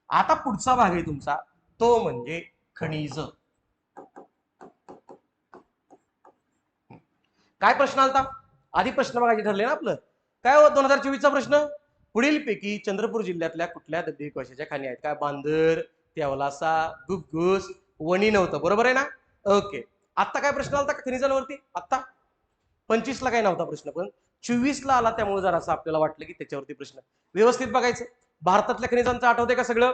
आता पुढचा भाग आहे तुमचा तो म्हणजे खनिज. काय प्रश्न आलता आधी प्रश्न बघायचे ठरले ना आपलं. काय हो 2024चा प्रश्न, पुढीलपैकी चंद्रपूर जिल्ह्यातल्या कुठल्या दगडी कोळशाच्या खाणी आहेत? काय बांदर, तेवलासा, गुग्गुस, वणी नव्हतं, बरोबर आहे ना? ओके. आता काय प्रश्न आलता खनिजांवरती? आता 25 ला काय नव्हता प्रश्न, पण 24 ला आला, त्यामुळे जरा असं आपल्याला वाटलं की त्याच्यावरती प्रश्न व्यवस्थित बघायचं. भारतातल्या खनिजांचं आठवतंय का सगळं?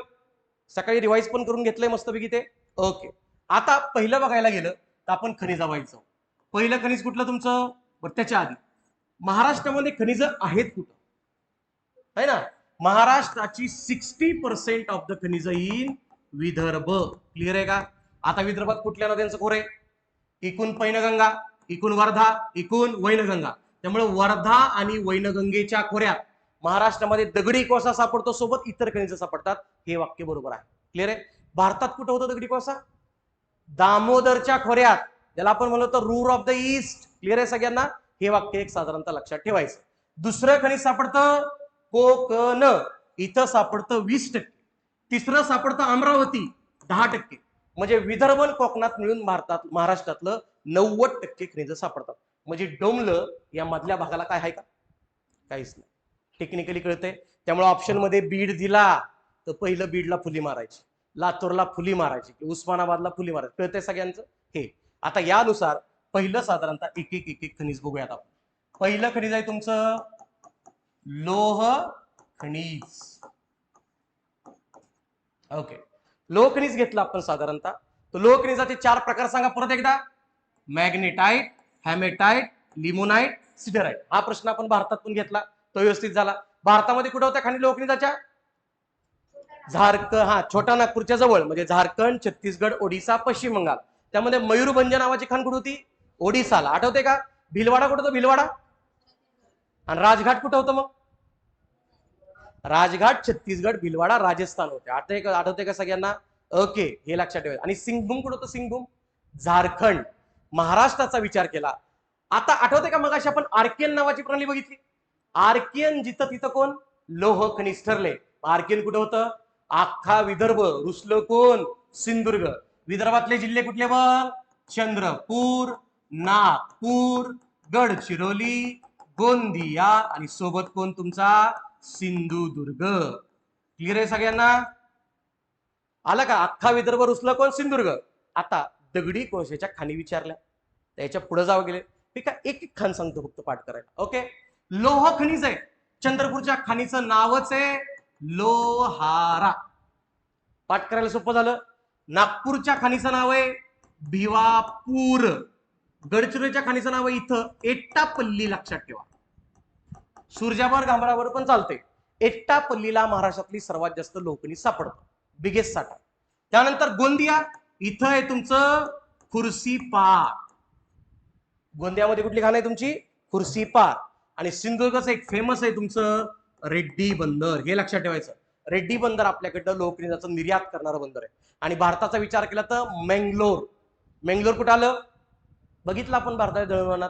सकाळी रिवाइज पण करून घेतलंय मस्तपैकी ते. ओके. आता पहिलं बघायला गेलं तर आपण खनिजावायचं. पहिलं खनिज कुठलं तुमचं? बरं त्याच्या आधी महाराष्ट्रामध्ये खनिज आहेत कुठं? है ना? महाराष्ट्राची 60% ऑफ द खनिज इन विदर्भ. क्लिअर आहे का? आता विदर्भात कुठल्या नद्यांचं खोरे? एकूण पैनगंगा, एकूण वर्धा, एकूण वैनगंगा. त्यामुळे वर्धा आणि वैनगंगेच्या खोऱ्यात महाराष्ट्रामध्ये दगडी कोळसा सापडतो, सोबत इतर खनिज सापडतात. हे वाक्य बरोबर आहे. क्लिअर आहे? भारतात कुठं होतं दगडी कोळसा? दामोदरच्या खोऱ्यात, ज्याला आपण म्हणतो रूर ऑफ द ईस्ट. क्लिअर आहे सगळ्यांना? हे वाक्य एक साधारणतः लक्षात ठेवायचं. दुसरं खनिज सापडतं कोकण, इथं सापडतं 20%. तिसरं सापडतं अमरावती 10%. म्हणजे विदर्भ कोकणात मिळून भारतात महाराष्ट्रातलं 90% खनिज सापडतात. म्हणजे डोंबलं या मधल्या भागाला काय आहे का? काहीच नाही. टेक्निकली कळतंय. त्यामुळे ऑप्शन मध्ये बीड दिला तर पहिलं बीडला फुली मारायची, लातूरला फुली मारायची, उस्मानाबादला फुली मारायची. कळतंय सगळ्यांचं हे? आता यानुसार पहिलं साधारणतः एक एक एक एक खनिज बघूयात आपण. पहिलं खनिज आहे तुमचं लोह खनिज. ओके. लोह खनिज घेतलं आपण साधारणतः. तर लोह खनिजाचे 4 प्रकार सांगा परत एकदा. मॅग्नेटाइट, हॅमेटाइट, लिमोनाइट, सिडराइट. हा प्रश्न आपण भारतातून घेतला, तो व्यवस्थित झाला. भारतामध्ये कुठे होत्या खाणी लोह खनिजाच्या? झारखंड, हा छोटा नागपूरच्या जवळ, म्हणजे झारखंड, छत्तीसगड, ओडिसा, पश्चिम बंगाल. त्यामध्ये मयूरभंज नावाची खाण कुठे होती? ओडिसाला. आठवते का? भिलवाडा कुठं होतं? भिलवाडा. आणि राजघाट कुठं होतं मग? राजघाट छत्तीसगड, भिलवाडा राजस्थान होते. आठवते का सगळ्यांना? ओके, हे लक्षात ठेवायचं. आणि सिंगभूम कुठं होतं? सिंगभूम झारखंड. महाराष्ट्राचा विचार केला. आता आठवते का मग अशी आपण आर्कियन नावाची प्रणाली बघितली? आर्कियन जिथं तिथं कोण? लोह खनिज ठरले. आर्कियन कुठं होतं? अख्खा विदर्भ रुसलं कोण? सिंधुदुर्ग. विदर्भातले जिल्हे कुठले बघ? चंद्रपूर, नागपूर, गडचिरोली, गोंदिया आणि सोबत कोण तुमचा? सिंधुदुर्ग. क्लिअर आहे सगळ्यांना? आलं का? अख्खा विदर्भ रुसलं कोण? सिंधुदुर्ग. आता दगडी कोळशाच्या खाणी विचारल्या, त्याच्या पुढे जावं गेले. ठीक आहे, एक एक खान सांगतो फक्त पाठ करायला. ओके. लोह खनिज आहे. चंद्रपूरच्या खाणीचं नावच आहे लोहारा. पाठ करायला सोपं झालं. नागपूरच्या खाणीचं नाव आहे भिवापूर. गडचिरोलीच्या खाणीचं नाव आहे इथं एट्टापल्ली. लक्षात ठेवा. सुरजाभर गांभरावर पण चालते. एट्टापल्लीला महाराष्ट्रातली सर्वात जास्त लोह खनिज सापडतं, बिगेस्ट साठा. त्यानंतर गोंदिया, इथं आहे तुमचं खुर्सीपार. गोंदियामध्ये कुठली खाण आहे तुमची? खुर्सीपार. आणि सिंधुदुर्गचं एक फेमस आहे तुमचं रेड्डी बंदर. हे लक्षात ठेवायचं. रेड्डी बंदर आपल्याकडं लोह खनिजाचं निर्यात करणारं बंदर आहे. आणि भारताचा विचार केला तर मंगलोर. मंगलोर कुठं आलं? बघितलं आपण भारताच्या दळणवळणात.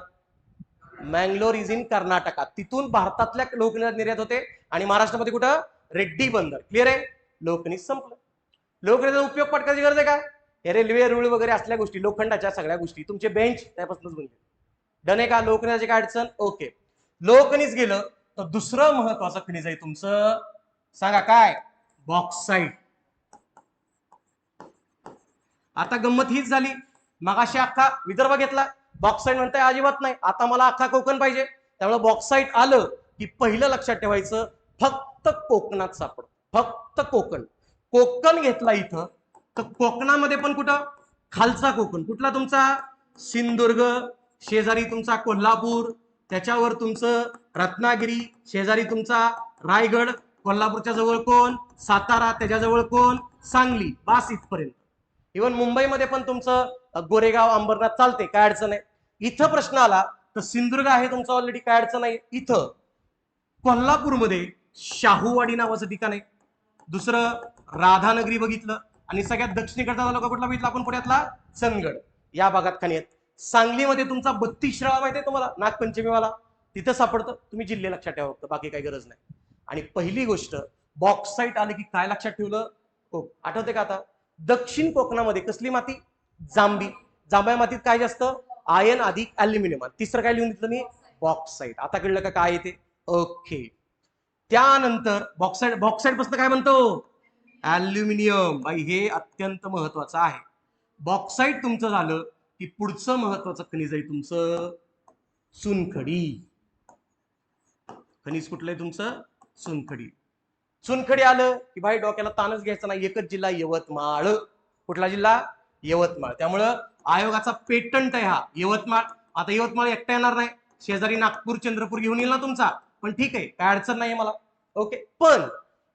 Mangalore is in Karnataka. तिथून भारतातल्या लोह खनिज निर्यात होते. आणि महाराष्ट्रामध्ये कुठं? रेड्डी बंदर. क्लिअर आहे? लोह खनिज संपलं. लोह खनिजाचा उपयोग पटकायची गरज आहे का? हे रेल्वे रूळ वगैरे असल्या गोष्टी, लोखंडाच्या सगळ्या गोष्टी, तुमचे बेंच त्यापासूनच बनले. डन आहे का? लोह खनिजाची काय अडचण? ओके. लोह खनिज गेलं तर दुसरं महत्वाचं खनिज आहे तुमचं, सांगा काय? बॉक्साईट. आता गंमत हीच झाली, मगाशी अख्खा विदर्भ घेतला, बॉक्साईट म्हणताय अजिबात नाही. आता मला अख्खा कोकण पाहिजे, त्यामुळे बॉक्साईट आलं की पहिलं लक्षात ठेवायचं फक्त कोकणात सापडत. फक्त कोकण. कोकण घेतला इथं तर कोकणामध्ये पण कुठं? खालचा कोकण. कुठला तुमचा? सिंधुदुर्ग, शेजारी तुमचा कोल्हापूर, त्याच्यावर तुमचं रत्नागिरी, शेजारी तुमचा रायगड, कोल्हापूरच्या जवळ कोण? सातारा, त्याच्याजवळ कोण? सांगली. बास इथपर्यंत. इव्हन मुंबईमध्ये पण तुमचं गोरेगाव, अंबरनाथ चालते, काय अडचण आहे. इथं प्रश्न आला तर सिंधुदुर्ग आहे तुमचं ऑलरेडी, काय अडचण आहे. इथं कोल्हापूरमध्ये शाहूवाडी नावाचं ठिकाण आहे. दुसरं राधानगरी बघितलं. आणि सगळ्यात दक्षिणेकडचा तालुका कुठला बघितला आपण? पुण्यातला चंदगड. या भागात खाणी आहेत. सांगलीमध्ये तुमचा 32 शिराळा माहिती आहे तुम्हाला, नागपंचमीवाला, तिथं सापडतं. तुम्ही जिल्हे लक्षात ठेवा फक्त, बाकी काही गरज नाही. आणि पहिली गोष्ट, बॉक्साईट आले की काय लक्षात ठेवलं? आठवते का आता? दक्षिण कोकणामध्ये कसली माती? जांभी. जांभ्या मातीत काय जास्त? आयन अधिक अल्युमिनियम. तिसरं काय लिहून दिलं मी? बॉक्साईट. आता कळलं का काय येते? ओके. त्यानंतर बॉक्साईट पासून काय म्हणतो? अल्युमिनियम. बाई हे अत्यंत महत्वाचं आहे. बॉक्साईट तुमचं झालं की पुढचं महत्वाचं खनिज आहे तुमचं चुनखडी. खनिज कुठलंय तुमचं? चुनखडी. चुनखडी आलं की भाई डोक्याला ताणच घ्यायचा नाही. एकच जिल्हा यवतमाळ. कुठला जिल्हा? यवतमाळ. त्यामुळं आयोगाचा पेटंट आहे हा यवतमाळ. आता यवतमाळ एकटा येणार नाही, शेजारी नागपूर चंद्रपूर घेऊन येईल ना तुमचा, पण ठीक आहे, काय अडचण नाही मला. ओके. पण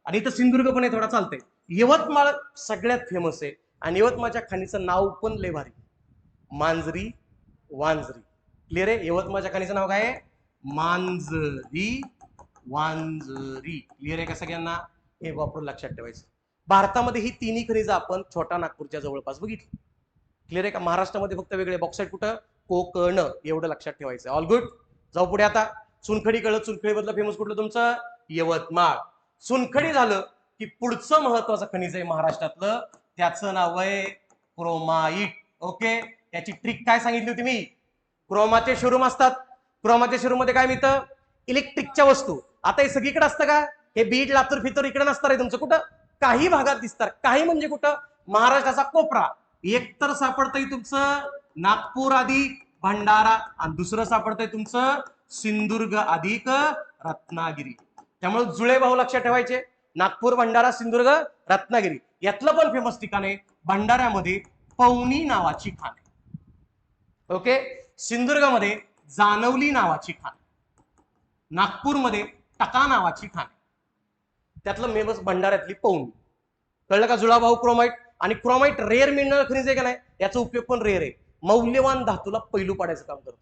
आणि इथं सिंधुदुर्ग पण आहे, थोडा चालतंय. यवतमाळ सगळ्यात फेमस आहे आणि यवतमाळच्या खाणीचं नाव पण लय भारी, मांजरी वांजरी. क्लिअर आहे? यवतमाळच्या खाणीचं नाव काय आहे? मांजरी वांजरी. क्लिअर आहे का सगळ्यांना? हे वापरून लक्षात ठेवायचं. भारतामध्ये ही तिन्ही खनिजं आपण छोटा नागपूरच्या जवळपास बघितली. क्लिअर आहे का? महाराष्ट्रामध्ये फक्त वेगळे. बॉक्साईट कुठं? कोकण. एवढं लक्षात ठेवायचं. All good. जाऊ पुढे आता. चुनखडी कळलं. चुनखडी बदला फेमस कुठलं तुमचं? यवतमाळ. चुनखडी झालं की पुढचं महत्वाचं खनिज आहे महाराष्ट्रातलं, त्याचं नाव आहे क्रोमाइट. ओके. त्याची ट्रिक काय सांगितली होती मी? क्रोमाचे शोरूम असतात. क्रोमाच्या शोरूम मध्ये काय मिळतं? इलेक्ट्रिकच्या वस्तू. आता हे सगळीकडे असतं का? हे बीड लातूर फितूर इकडे नसतं रे तुमचं. कुठं? काही भागात दिसतात. काही म्हणजे कुठं? महाराष्ट्राचा कोपरा. एक तर सापडतंय तुमचं नागपूर अधिक भंडारा आणि दुसरं सापडतंय तुमचं सिंधुदुर्ग अधिक रत्नागिरी. त्यामुळे जुळे भाऊ लक्षात ठेवायचे. नागपूर, भंडारा, सिंधुदुर्ग, रत्नागिरी. यातलं पण फेमस ठिकाण आहे भंडाऱ्यामध्ये पवनी नावाची खाण. ओके. सिंधुदुर्गमध्ये जानवली नावाची खाण. नागपूरमध्ये टका नावाची खाण. त्यातलं मेबस भंडाऱ्यातली पवनी. कळलं का जुळा भाऊ? क्रोमाइट. आणि क्रोमाइट रेअर मिनरल खनिज आहे का नाही? याचा उपयोग पण रेअर आहे. मौल्यवान धातूला पैलू पाडायचं काम करतो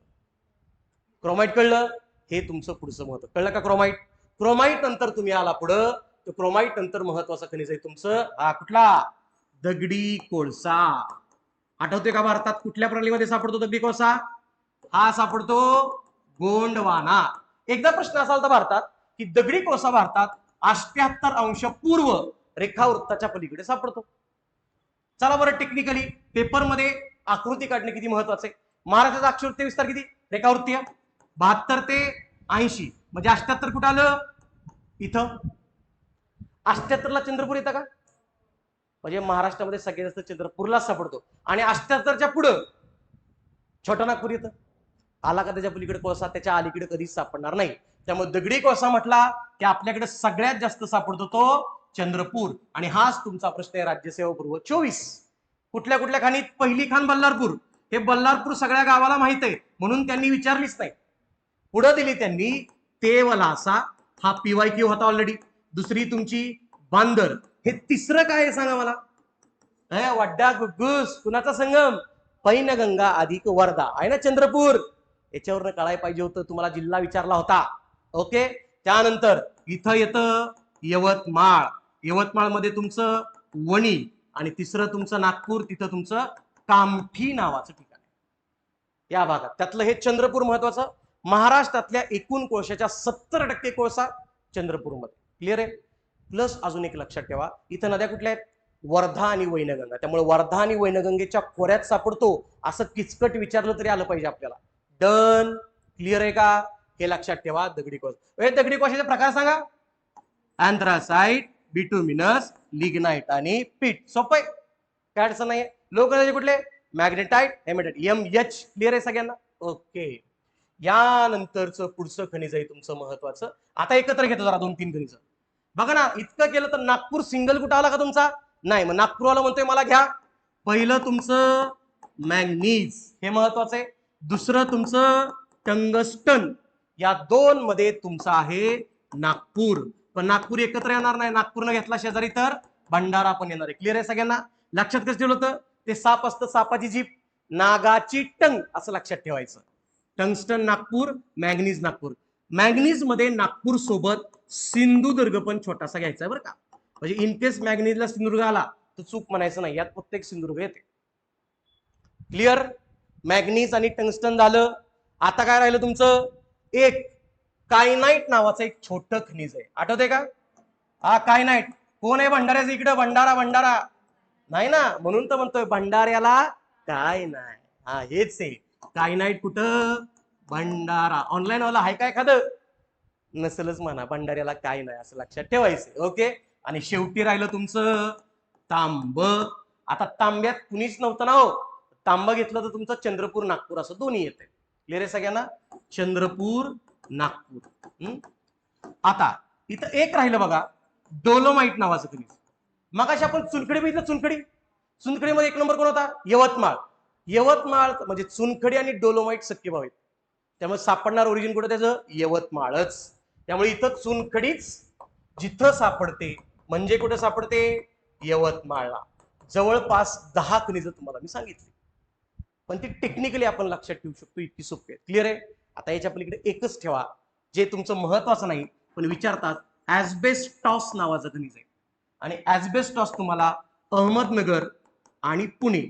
क्रोमाइट. कळलं? हे तुमचं पुढचं महत्व. कळलं का? क्रोमाइट. क्रोमाइट नंतर तुम्ही आला पुढं, तर क्रोमाइट नंतर महत्वाचं खनिज आहे तुमचं कुठला? दगडी कोळसा. आठवते का भारतात कुठल्या प्रणालीमध्ये सापडतो दगडी कोळसा? हा सापडतो गोंडवाना. एकदा प्रश्न असा होता भारतात की दगडी कोळसा भारतात 78 पूर्व रेखावृत्ताच्या पलीकडे सापडतो. चला बरं, टेक्निकली पेपरमध्ये आकृती काढणे किती महत्वाचे. महाराष्ट्राचा अक्षरवृत्तीय विस्तार किती? रेखावृत्तीय 72 ते 80. म्हणजे 78 कुठं आलं? इथं. 78ला चंद्रपूर येतं का? म्हणजे महाराष्ट्रामध्ये सगळ्यात जास्त चंद्रपूरला सापडतो. आणि 78च्या पुढं छोटा नागपूर येतं. आला का त्याच्या पलीकडे कोळसा? त्याच्या अलीकडे कधीच सापडणार नाही. त्यामुळे दगडी कोळसा म्हटला की आपल्याकडे सगळ्यात जास्त सापडतो तो चंद्रपूर. आणि हाच तुमचा प्रश्न आहे राज्यसेवा पूर्व 24. कुठल्या कुठल्या खाणीत? पहिली खाण बल्लारपूर. हे बल्लारपूर सगळ्या गावाला माहित आहे म्हणून त्यांनी विचारलीच नाही. पुढे दिली त्यांनी तेवलासा. हा PYQ होता ऑलरेडी. दुसरी तुमची बांदर. हे तिसरं काय आहे सांगा मला? वड्डा गुग्गुस. कुणाचा संगम? पैनगंगा अधिक वर्धा आहे ना चंद्रपूर. याच्यावरनं कळायला पाहिजे होतं. तुम्हाला जिल्हा विचारला होता. ओके. त्यानंतर इथं येतं यवतमाळ. यवतमाळमध्ये तुमचं वणी. आणि तिसरं तुमचं नागपूर. तिथं तुमचं कामठी नावाचं ठिकाण आहे या भागात. त्यातलं हे चंद्रपूर महत्वाचं. महाराष्ट्रातल्या एकूण कोळशाच्या 70% कोळसा चंद्रपूरमध्ये. क्लिअर आहे? प्लस अजून एक लक्षात ठेवा, इथं नद्या कुठल्या आहेत? वर्धा आणि वैनगंगा. त्यामुळे वर्धा आणि वैनगंगेच्या खोऱ्यात सापडतो असं किचकट विचारलं तरी आलं पाहिजे आपल्याला. डन. क्लिअर आहे का? हे लक्षात ठेवा. दगडी कोळसा. दगडी कोळशाचे प्रकार सांगा. अँथ्रासाइट, बिटुमिनस, लिग्नाइट आणि पीट. सोपं आहे, काय अडचण नाही. लोकलचे कुठले? मॅग्नेटाइट, हेमेटाइट. MH. क्लिअर आहे सगळ्यांना? ओके. यानंतरचं पुढचं खनिज आहे तुमचं महत्वाचं. आता एकत्र घेतो जरा 2-3 खनिज. बघा ना, इतकं केलं तर नागपूर सिंगल कुठं आला का तुमचा? नाही. मग नागपूरवाला म्हणतोय मला घ्या. पहिलं तुमचं मॅंगनीज, हे महत्वाचं आहे. दुसरं तुमचं टंगस्टन. या दोन मध्ये तुमचं आहे नागपूर. पण नागपूर एकत्र येणार नाही. नागपूरनं घेतला शेजारी तर भंडारा पण येणार आहे. क्लिअर आहे सगळ्यांना? लक्षात कसं ठेवलं होतं? ते साप असतं, सापाची जीप, नागाची टंग, असं लक्षात ठेवायचं. Tungsten Nagpur, manganese Nagpur. Manganese मध्ये नागपूर सोबत सिंधुदुर्ग पण छोटासा घ्यायचा बरं का. म्हणजे इन केस मॅंगनीजला सिंधुदुर्ग आला तर चूक म्हणायचं नाही, यात प्रत्येक सिंधुदुर्ग येते. क्लिअर? मॅंगनीज आणि टंगस्टन झालं. आता काय राहिलं तुमचं? एक कायनाइट नावाचं एक छोटं खनिज आहे. आठवते का? कायनाइट. कोण आहे भंडाऱ्याचं इकडं? भंडारा भंडारा नाही ना, म्हणून तर म्हणतोय भंडाऱ्याला काय नाही. हा हेच आहे, काय नाही कुठं भंडारा. ऑनलाईन वाला आहे काय एखादं? नसलच म्हणा, भंडाऱ्याला काय नाही असं लक्षात ठेवायचं. ओके. आणि शेवटी राहिलं तुमचं तांब. आता तांब्यात कुणीच नव्हतं ना हो, तांबा घेतलं तर तुमचं चंद्रपूर नागपूर असं दोन्ही येते. क्लिअर आहे सगळ्यांना? चंद्रपूर नागपूर. आता इथं एक राहिलं बघा, डोलोमाइट नावाचं खनिज. मग अशी आपण चुनखडी बघितलं, चुनखडी. चुनखडीमध्ये एक नंबर कोण होता? यवतमाळ. यवतमाळ म्हणजे चुनखडी आणि डोलोमाइट सख्खे भाव आहेत, त्यामुळे सापडणार ओरिजिन कुठं त्याचं? यवतमाळच. त्यामुळे इथं चुनखडीच जिथं सापडते म्हणजे कुठं सापडते? यवतमाळला. जवळपास 10 खनिज तुम्हाला मी सांगितली, पण ती टेक्निकली आपण लक्षात ठेवू शकतो, इतकी सोपी आहे. क्लिअर आहे? आता याच्या पलीकडे एकच ठेवा जे तुमचं महत्वाचं नाही पण विचारतात, ऍस्बेस्टॉस नावाचं खनिज आहे. आणि ऍस्बेस्टॉस तुम्हाला अहमदनगर आणि पुणे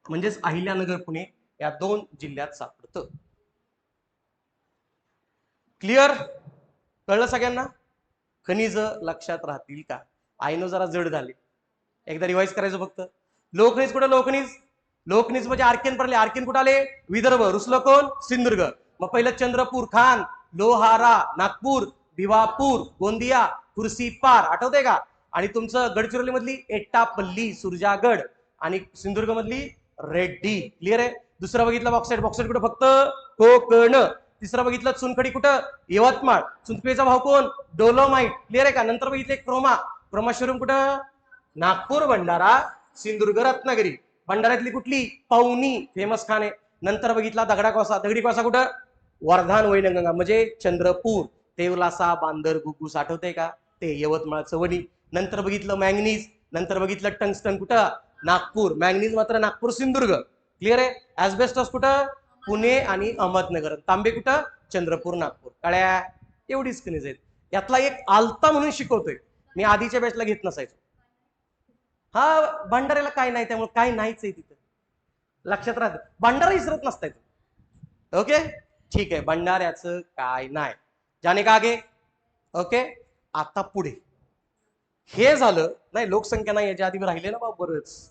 म्हणजेच अहिल्यानगर पुणे या 2 जिल्ह्यात सापडतं. क्लिअर? कळलं सगळ्यांना? खनिज लक्षात राहतील का? आयनो जरा जड झाले, एकदा रिवाइज करायचं फक्त. लोकखनिज कुठं? लोकखनिज, लोकखनिज म्हणजे आर्केन पडले. आर्केन कुठं आले? विदर्भ. रुसलं कोण? सिंधुदुर्ग. मग पहिलं चंद्रपूर, खान, लोहारा, नागपूर, भिवापूर, गोंदिया, खुर्सीपार, आठवते का? आणि तुमचं गडचिरोली मधली एटापल्ली, सुरजागड, आणि सिंधुदुर्ग मधली रेड्डी. क्लिअर आहे? दुसरं बघितलं बॉक्साईट. बॉक्साईट कुठं? फक्त कोकण. तिसरं बघितलं चुनखडी कुठं? यवतमाळ. चुनखडीचा भाव कोण? डोलोमाइट. क्लिअर आहे का? नंतर बघितले क्रोमा. क्रोमा शोरूम कुठं? नागपूर, भंडारा, सिंधुदुर्ग, रत्नागिरी. भंडाऱ्यातली कुठली? पवनी, फेमस खान आहे. नंतर बघितला दगडा कोसा. दगडी कोसा कुठं? वर्धान, वैनगंगा म्हणजे चंद्रपूर. तेवलासा, बांदर, गुगूस, आठवते का? ते यवतमाळचं वणी. नंतर बघितलं मॅंगनीज. नंतर बघितलं टंगस्टन कुठं? नागपूर. मॅंगनीज मात्र नागपूर, सिंधुदुर्ग. क्लिअर आहे? ऍस्बेस्टॉस कुठं? पुणे आणि अहमदनगर. तांबे कुठं? चंद्रपूर, नागपूर. कळ्या? एवढीच खनिज आहेत. यातला एक आलता म्हणून शिकवतोय मी, आधीच्या बॅचला घेत नसायचो. हा भंडाऱ्याला काय नाही, त्यामुळे काय नाहीच आहे तिथं. लक्षात राहत, भंडारा इसरत नसताय. ओके ठीक आहे, भंडाऱ्याचं काय नाही. जाने का आगे? ओके. आता पुढे हे झालं नाही, लोकसंख्या नाही याच्या आधी राहिले ना बाबा बरंच.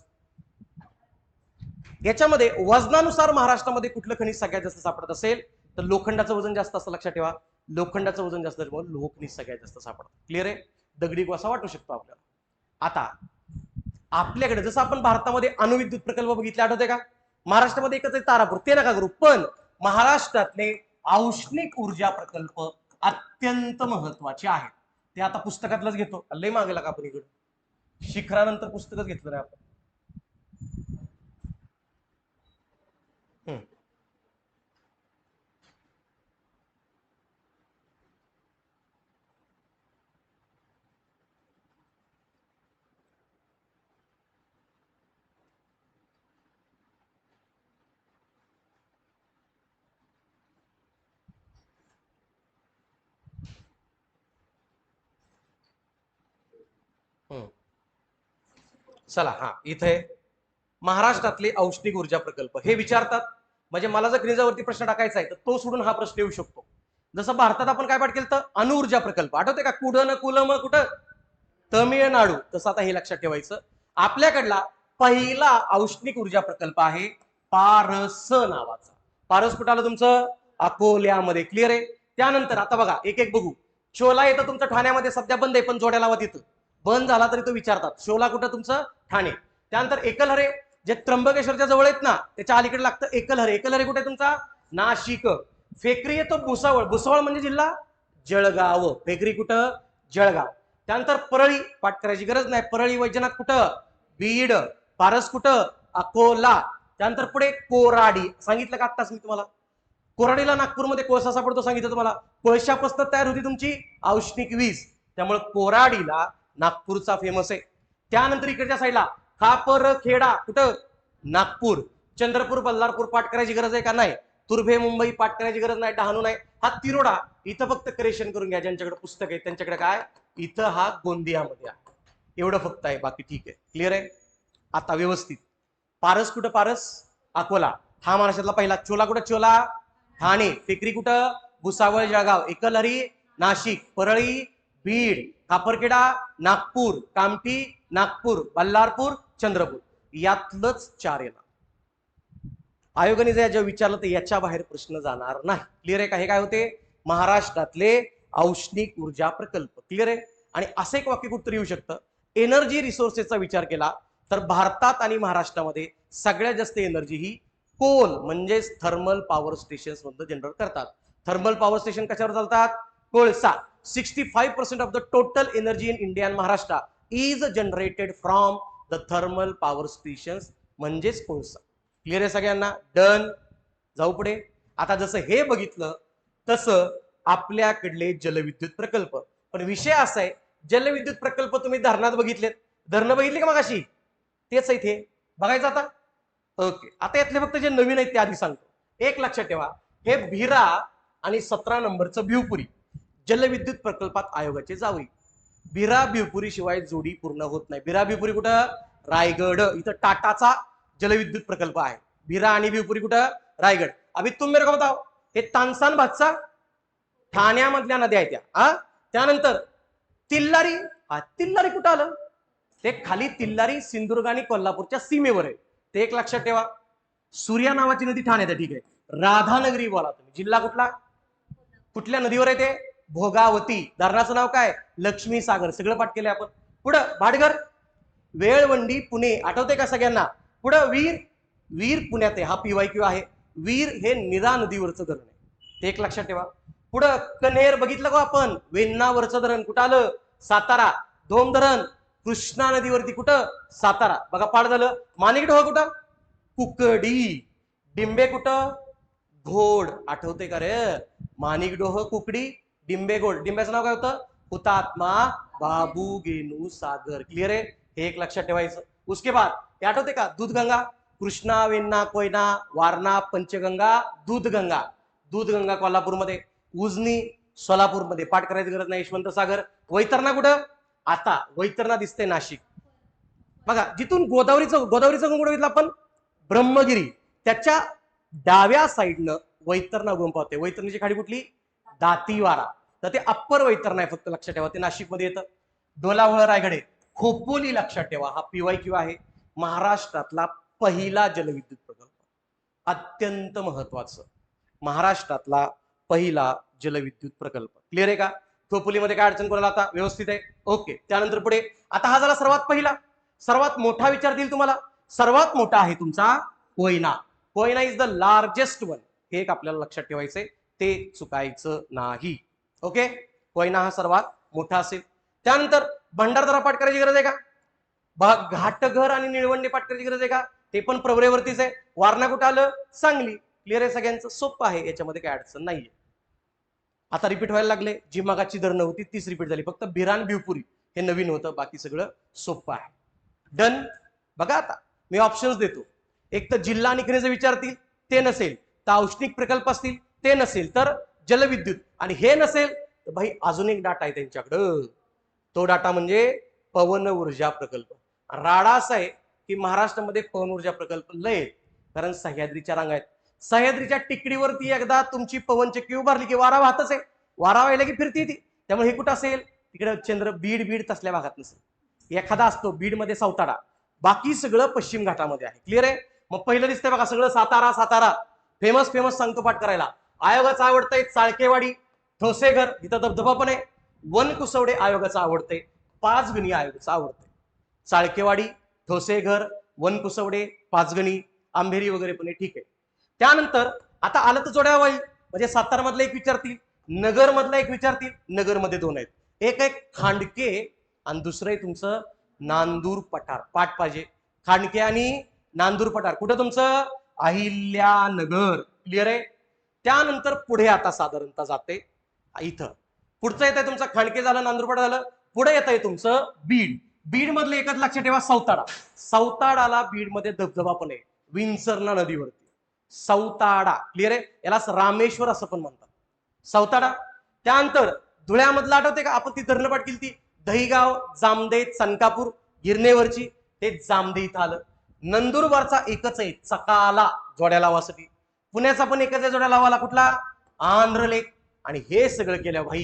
याच्यामध्ये वजनानुसार महाराष्ट्रामध्ये कुठलं खनिज सगळ्यात जास्त सापडत असेल तर लोखंडाचं वजन जास्त असतं. लक्षात ठेवा, लोखंडाचं वजन जास्त असल्यामुळे लोहखनिज सगळ्यात जास्त सापडतं. क्लिअर आहे? दगडी कोळसा वाटू शकतो आपल्याला. आता आपल्याकडे जसं आपण भारतामध्ये अणुविद्युत प्रकल्प बघितले, आठवते का? महाराष्ट्रामध्ये एकच आहे तारापूर, ते नका करू. पण महाराष्ट्रातले औष्णिक ऊर्जा प्रकल्प अत्यंत महत्वाचे आहेत. ते आता पुस्तकातलंच घेतो. लय मागेला का आपण इकडे शिखरानंतर पुस्तकच घेतलं नाही आपण. चला, हा इथे महाराष्ट्रातले औष्णिक ऊर्जा प्रकल्प हे विचारतात. म्हणजे मला जर खनिजावरती प्रश्न टाकायचा आहे तर तो सोडून हा प्रश्न येऊ शकतो. जसं भारतात आपण काय पाठ केलं तर अणुऊर्जा प्रकल्प, आठवते का? कुडन कुलम कुठं? तमिळनाडू. तसं आता हे लक्षात ठेवायचं. आपल्याकडला पहिला औष्णिक ऊर्जा प्रकल्प आहे पारस नावाचा. पारस कुठं आलं तुमचं? अकोल्यामध्ये. क्लिअर आहे? त्यानंतर आता बघा एक एक बघू. शोला येतं तुमचं ठाण्यामध्ये, सध्या बंद आहे पण जोड्या लावा तिथं. बंद झाला तरी तो विचारतात. शोला कुठं तुमचं? ठाणे. त्यानंतर एकलहरे जे त्र्यंबकेश्वरच्या जवळ आहेत ना, त्याच्या अलीकडे लागतं एकलहरे. एकलहरे कुठे तुमचा? नाशिक. फेकरी येतो भुसावळ. भुसावळ म्हणजे जिल्हा जळगाव. फेकरी कुठं? जळगाव. त्यानंतर परळी, पाठ करायची गरज नाही. परळी वैजनाथ कुठं? बीड. पारस कुठं? अकोला. त्यानंतर पुढे कोराडी, सांगितलं का आत्ताच मी तुम्हाला? कोराडीला नागपूरमध्ये कोळसा सापडतो, सांगितलं तुम्हाला. कोळशापासून तयार होती तुमची औष्णिक वीज, त्यामुळे कोराडीला नागपूरचा फेमस आहे. त्यानंतर इकडच्या साईडला खापरखेडा कुठं? नागपूर. चंद्रपूर, बल्लारपूर पाठ करायची गरज आहे का? नाही. तुर्भे, मुंबई पाठ करायची गरज नाही. डहाणू नाही. हा तिरोडा इथं फक्त करेक्शन करून घ्या, ज्यांच्याकडे पुस्तक आहे त्यांच्याकडे काय, इथं हा गोंदियामध्ये आहे. एवढं फक्त आहे, बाकी ठीक आहे. क्लिअर आहे? आता व्यवस्थित. पारस कुठं? पारस अकोला. हा महाराष्ट्रातला पहिला. चोला कुठं? चोला ठाणे. फेकरी कुठं? भुसावळ जळगाव. एकलहरी नाशिक. परळी बीड. खापरखेडा नागपूर, कामठी नागपूर, बल्लारपूर चंद्रपूर, यातलंच 4 येणार. आयोगाने जर विचारलं तर याच्या बाहेर प्रश्न जाणार नाही. क्लिअर आहे का? हे काय होते? महाराष्ट्रातले औष्णिक ऊर्जा प्रकल्प. क्लिअर आहे? आणि असं एक वाक्य कुठतरी येऊ शकतं, एनर्जी रिसोर्सेसचा विचार केला तर भारतात आणि महाराष्ट्रामध्ये सगळ्यात जास्त एनर्जी ही कोल म्हणजेच थर्मल पॉवर स्टेशन मधून जनरेट करतात. थर्मल पॉवर स्टेशन कशावर चालतात? कोळसा. 65% of the total energy in India and Maharashtra is generated from the thermal power station म्हणजेच कोळसा. क्लिअर आहे सगळ्यांना? डन. जाऊ पुढे. आता जसं हे बघितलं तसं आपल्याकडले जलविद्युत प्रकल्प. पण विषय असा आहे, जलविद्युत प्रकल्प तुम्ही धरणात बघितलेत, धरणं बघितली का मगाशी? तेच इथे बघायचं आता. ओके, आता यातले फक्त जे नवीन आहेत ते आधी सांगतो. एक लक्षात ठेवा, हे भिरा आणि 17 नंबरचं भिवपुरी जलविद्युत प्रकल्पात आयोगाचे जावई. भिरा भिवपुरी शिवाय जोडी पूर्ण होत नाही. भिरा भिवपुरी कुठं? रायगड. इथं टाटाचा जलविद्युत प्रकल्प आहे. भिरा आणि भिवपुरी कुठं? रायगड. अभी तुम मेरे को बताओ, हे तानसान भातचा ठाण्यामधल्या नद्या आहेत त्या. त्यानंतर तिल्लारी, तिल्लारी कुठं आलं? ते खाली तिल्लारी सिंधुदुर्ग आणि कोल्हापूरच्या सीमेवर आहे. ते एक लक्षात ठेवा. सूर्या नावाची नदी ठाण्यात आहे, ठीक आहे. राधानगरी बोला तुम्ही, जिल्हा कुठला? कुठल्या नदीवर आहे ते? भोगावती. धरणाचं नाव काय? लक्ष्मी सागर. सगळं पाठ केलंय आपण. पुढं भाटघर, वेळवंडी पुणे, आठवते का सगळ्यांना? पुढं वीर, वीर पुण्यात आहे, हा PYQ आहे. वीर हे निरा नदीवरचं धरण आहे, ते एक लक्षात ठेवा. पुढं कन्हेर बघितलं का आपण? वेण्णावरचं धरण कुठं आलं? सातारा. धोम धरण कृष्णा नदीवरती कुठं? सातारा. बघा पाठ झालं. माणिकडोह कुठं? कुकडी. डिंबे कुठं? घोड. आठवते का रे? माणिकडोह कुकडी, डिंबे घोड. डिंब्याचं नाव काय होतं? हुतात्मा बाबू गेनू सागर. क्लिअर आहे? हे एक लक्षात ठेवायचं. उसके बाद हे आठवते का? दूधगंगा, कृष्णा, वेण्णा, कोयना, वारणा, पंचगंगा, दूधगंगा. दूधगंगा कोल्हापूरमध्ये, उजनी सोलापूरमध्ये. पाठ करायची गरज नाही. यशवंत सागर. वैतरणा कुठं? आता वैतरणा दिसते नाशिक. बघा, जिथून गोदावरीचं कुठं बघितलं आपण? ब्रह्मगिरी. त्याच्या डाव्या साईडनं वैतरणा उगम पावते. वैतरणीची खाडी कुठली? दातीवारा. तर ते अप्पर वैतरणा आहे, फक्त लक्षात ठेवा. ते नाशिकमध्ये येतं. डोलावळ रायगडे. खोपोली लक्षात ठेवा, हा PYQ आहे. महाराष्ट्रातला पहिला जलविद्युत प्रकल्प, अत्यंत महत्वाचं. महाराष्ट्रातला पहिला जलविद्युत प्रकल्प. क्लिअर आहे का? खोपोलीमध्ये काय अडचण कोणाला? आता व्यवस्थित आहे. ओके, त्यानंतर पुढे. आता हा झाला सर्वात पहिला. सर्वात मोठा विचारतील तुम्हाला. सर्वात मोठा आहे तुमचा Koyna. Koyna is the largest one. हे एक आपल्याला लक्षात ठेवायचंय, ते चुकायचं नाही. ओके, कोयना हा सर्वात मोठा असेल. त्यानंतर भंडारदरा पाठ करायची गरज आहे का? घाटघर आणि निळवंडे पाठ करायची गरज आहे का? ते पण प्रवरेवरतीच आहे. वारणा कुठं आलं? सांगली. क्लिअर आहे सगळ्यांचं? सोपं आहे, याच्यामध्ये काय अडचण नाहीये. आता रिपीट व्हायला लागले. जी मगाची धरणं होती तीच रिपीट झाली, फक्त भिरान भिवपुरी हे नवीन होतं, बाकी सगळं सोपं आहे. डन. बघा आता मी ऑप्शन्स देतो. एक तर जिल्हा आणि खनिज विचारतील, ते नसेल तर औष्णिक प्रकल्प असतील, ते नसेल तर जलविद्युत, आणि हे नसेल तर भाई अजून एक डाटा आहे त्यांच्याकडं. तो डाटा म्हणजे पवन ऊर्जा प्रकल्प. राडा असा आहे की महाराष्ट्रामध्ये पवन ऊर्जा प्रकल्प लय आहेत, कारण सह्याद्रीच्या रांगा आहेत. सह्याद्रीच्या टिकडीवरती एकदा तुमची पवन चक्की उभारली की वारा वाहतच आहे. वारा व्हायला की फिरती ती. त्यामुळे हे कुठं असेल? तिकडे चंद्र बीड तसल्या भागात नसेल. एखादा असतो बीडमध्ये सावताडा, बाकी सगळं पश्चिम घाटामध्ये आहे. क्लिअर आहे? मग पहिलं दिसतंय बघा सगळं सातारा. सातारा फेमस सांगतो पाठ करायला. आयोगाचं आवडतंय चाळकेवाडी, ठोसेघर, इथं धबधबा पण आहे. वनकुसवडे आयोगाचं आवडतंय. पाचगणी आयोगाचं आवडतंय. चाळकेवाडी, ठोसेघर, वनकुसवडे, पाचगणी, आंबेरी वगैरे पण आहे, ठीक आहे. त्यानंतर आता आलं तर जोड्या वाई, म्हणजे सातारा मधला एक विचारतील, नगर मधला एक विचारतील. नगर मध्ये 2 आहेत. एक खांडके आणि दुसरं आहे तुमचं नांदूर पठार. पाठ पाहिजे. खांडके आणि नांदूर पठार कुठं? तुमचं अहिल्यानगर. क्लिअर आहे? त्यानंतर पुढे आता साधारणतः जाते इथं. पुढचं येत आहे तुमचं खांडके झालं, नांदूर पठार झालं. पुढे येत आहे तुमचं बीड. बीड मधले एकच लक्षात ठेवा, सावताडा. सावताडाला बीड मध्ये धबधबा पण आहे, विंचरणा नदीवरती. सावताडा. क्लिअर आहे? यालाच रामेश्वर असं पण म्हणतात, सावताडा. त्यानंतर धुळ्यामधलं आठवते का? आपण ती धरणं पाठ केली ती दहीगाव, जामदे, चनकापूर, गिरणेवरची. ते जामदे इथं आलं. नंदुरबारचा एकच आहे, चकाला जोड्या लावासाठी. पुण्याचा पण एकच आहे जोड्या लावाला, कुठला? आंध्रलेख. आणि हे सगळं केलं भाई